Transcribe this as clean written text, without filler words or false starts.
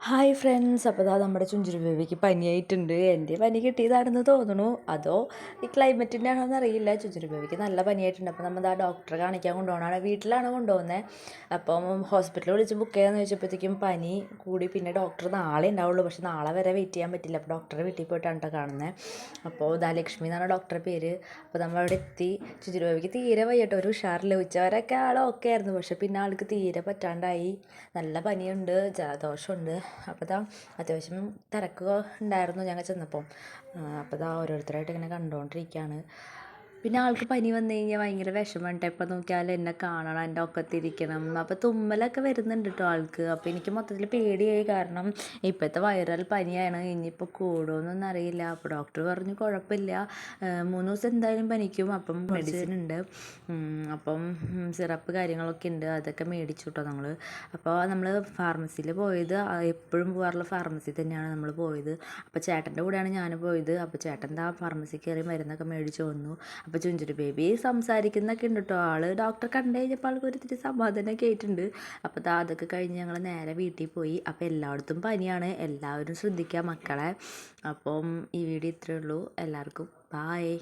Hi friends, അപ്പോൾ നമ്മുടെ ചുഞ്ചുരു ബേബിക്ക് പനിയായിട്ടുണ്ട്. എൻ്റെ പനി കിട്ടിയതാണെന്ന് തോന്നുന്നു, അതോ ഈ ക്ലൈമറ്റിൻ്റെ ആണോ എന്നറിയില്ല. ചുഞ്ചുരു ബേബിക്ക് നല്ല പനിയായിട്ടുണ്ട്. അപ്പോൾ നമ്മൾ ആ ഡോക്ടറെ കാണിക്കാൻ കൊണ്ടുപോകണം. വീട്ടിലാണ് കൊണ്ടുപോകുന്നത്. അപ്പം ഹോസ്പിറ്റലിൽ വിളിച്ച് ബുക്ക് ചെയ്യാമെന്ന് ചോദിച്ചപ്പോഴത്തേക്കും പനി കൂടി. പിന്നെ ഡോക്ടർ നാളെ ഉണ്ടാവുള്ളൂ, പക്ഷെ നാളെ വരെ വെയിറ്റ് ചെയ്യാൻ പറ്റില്ല. അപ്പോൾ ഡോക്ടറെ വീട്ടിൽ പോയിട്ടാണ് കേട്ടോ കാണുന്നത്. അപ്പോൾ ലക്ഷ്മി എന്നാണ് ഡോക്ടറുടെ പേര്. അപ്പോൾ നമ്മളവിടെ എത്തി. ചുഞ്ചുരു ബേബിക്ക് തീരെ വയ്യട്ടോ, ഒരു ഉഷാറില്ല. ഉച്ചവരെയൊക്കെ ആൾ ഓക്കെ ആയിരുന്നു, പക്ഷെ പിന്നെ ആൾക്ക് തീരെ പറ്റാണ്ടായി. നല്ല പനിയുണ്ട്, ജലദോഷമുണ്ട്. അപ്പോൾ അത്യാവശ്യം തിരക്ക് ഉണ്ടായിരുന്നു ഞങ്ങൾ ചെന്നപ്പം. അപ്പോൾ ഓരോരുത്തരായിട്ട് ഇങ്ങനെ കണ്ടുകൊണ്ടിരിക്കുകയാണ്. പിന്നെ ആൾക്ക് പനി വന്നു കഴിഞ്ഞാൽ ഭയങ്കര വിഷമമുണ്ട്. എപ്പോൾ നോക്കിയാലും എന്നെ കാണണം, എൻ്റെ ഒക്കത്തിരിക്കണം. അപ്പോൾ തുമ്മലൊക്കെ വരുന്നുണ്ട് കേട്ടോ ആൾക്ക്. അപ്പോൾ എനിക്ക് മൊത്തത്തിൽ പേടിയായി, കാരണം ഇപ്പോഴത്തെ വൈറൽ പനിയാണ്. ഇനിയിപ്പോൾ കൂടുമെന്നൊന്നും അറിയില്ല. അപ്പോൾ ഡോക്ടർ പറഞ്ഞു കുഴപ്പമില്ല, 3 ദിവസം എന്തായാലും പനിക്കും. അപ്പം മെഡിസിൻ ഉണ്ട്, അപ്പം സിറപ്പ് കാര്യങ്ങളൊക്കെ ഉണ്ട്, അതൊക്കെ മേടിച്ചു കേട്ടോ നമ്മൾ. അപ്പോൾ നമ്മൾ ഫാർമസിയിൽ പോയത്, എപ്പോഴും പോകാറുള്ള ഫാർമസി തന്നെയാണ് നമ്മൾ പോയത്. അപ്പോൾ ചേട്ടൻ്റെ കൂടെയാണ് ഞാൻ പോയത്. അപ്പോൾ ചേട്ടൻ ഫാർമസി കയറി മരുന്നൊക്കെ മേടിച്ച് വന്നു. അപ്പോൾ ചുഞ്ചുരു ബേബി സംസാരിക്കുന്നൊക്കെ ഉണ്ട് കേട്ടോ. ആൾ ഡോക്ടറെ കണ്ടു കഴിഞ്ഞപ്പോൾ ആൾക്ക് ഒരു ഇത്തിരി സമാധാനമൊക്കെ ആയിട്ടുണ്ട്. അപ്പോൾ അതൊക്കെ കഴിഞ്ഞ് ഞങ്ങൾ നേരെ വീട്ടിൽ പോയി. അപ്പോൾ എല്ലായിടത്തും പനിയാണ്, എല്ലാവരും ശ്രദ്ധിക്കുക മക്കളെ. അപ്പം ഈ വീഡിയോ ഇത്രയേ ഉള്ളൂ. എല്ലാവർക്കും ബായ്.